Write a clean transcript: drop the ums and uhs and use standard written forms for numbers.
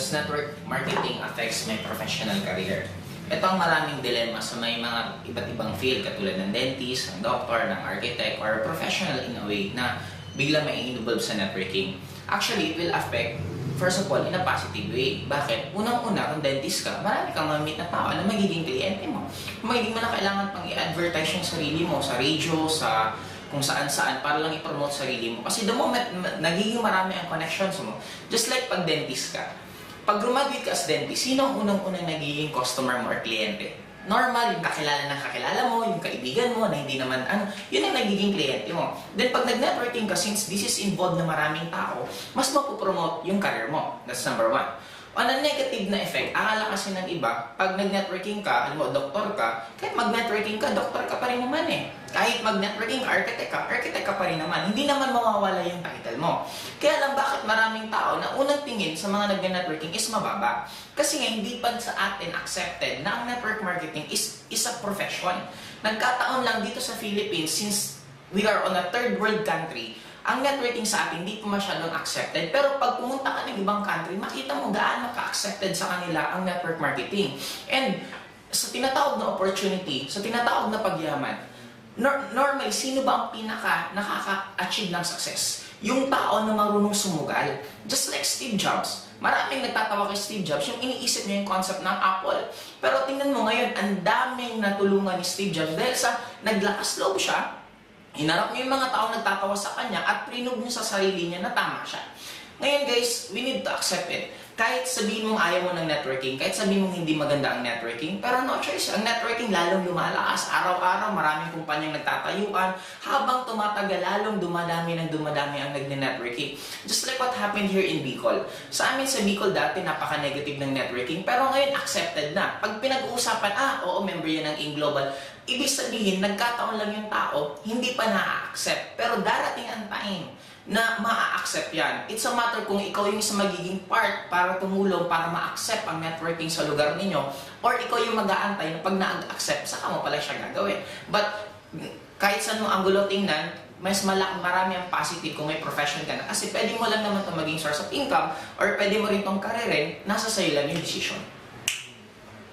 does network marketing affects my professional career? Ito ang maraming dilemma sa may mga iba't ibang field katulad ng dentist, ng doctor, ng architect, or professional in a way na bigla may involve sa networking. Actually, it will affect, first of all, in a positive way. Bakit? Unang-una, kung dentist ka, marami kang mamit na tao na magiging kliyente mo. Hindi mo na kailangan pang i-advertise yung sarili mo sa radio, sa kung saan-saan para lang i-promote sarili mo. Kasi the moment nagiging marami ang connections mo, just like pag dentist ka, pag graduate ka as dentist, sino ang unang-unang nagiging customer mo or kliyente? Normal, yung kakilala ng kakilala mo, yung kaibigan mo na hindi naman yun ang nagiging kliyente mo. Then pag nag-networking ka, since this is involved na maraming tao, mas mapupromote yung career mo. That's number one. On a negative na effect, akala kasi ng iba, pag nag-networking ka, alam mo, doktor ka, kahit mag-networking ka, doktor ka pa rin naman eh. Kahit mag-networking architect ka pa rin naman. Hindi naman mawawala yung title mo. Kaya lang bakit maraming tao na unang tingin sa mga nag-networking is mababa. Kasi nga, hindi pa sa atin accepted na ang network marketing is a profession. Nagkataon lang dito sa Philippines, since we are on a third world country, ang networking sa atin hindi pa masyadong accepted. Pero pag pumunta ka ng ibang country, makita mo gaano ka-accepted sa kanila ang network marketing. And sa tinatawag na opportunity, sa tinatawag na pagyaman, normally, sino ba ang pinaka nakaka-achieve ng success? Yung tao na marunong sumugal. Just like Steve Jobs. Maraming nagtatawa kay Steve Jobs, yung iniisip niya yung concept ng Apple. Pero tingnan mo ngayon, ang daming natulungan ni Steve Jobs dahil sa naglakas loob siya, hinarap niyo yung mga tao nagtatawa sa kanya at prinog niyo sa sarili niya na tama siya. Ngayon guys, we need to accept it. Kahit sabihin mong ayaw mo ng networking, kahit sabihin mong hindi maganda ang networking, pero no choice. Ang networking lalong lumalakas. Araw-araw maraming kumpanyang nagtatayuan. Habang tumatagal, lalong dumadami ang nagne-networking. Just like what happened here in Bicol. Sa amin sa Bicol dati, napaka-negative ng networking, pero ngayon accepted na. Pag pinag-uusapan, oo, member yan ng AIM Global, ibig sabihin, nagkataon lang yung tao, hindi pa na-accept. Pero darating ang time na ma-accept yan. It's a matter kung ikaw yung isa magiging part para tumulong, para ma-accept ang networking sa lugar ninyo, or ikaw yung mag-aantay na pag na-accept, saka mo pala siya gagawin. But kahit saan mo anggulo tingnan, mas marami ang positive kung may profession ka na. Kasi pwede mo lang naman ito maging source of income, or pwede mo rin itong karirin, nasa sa'yo lang yung decision.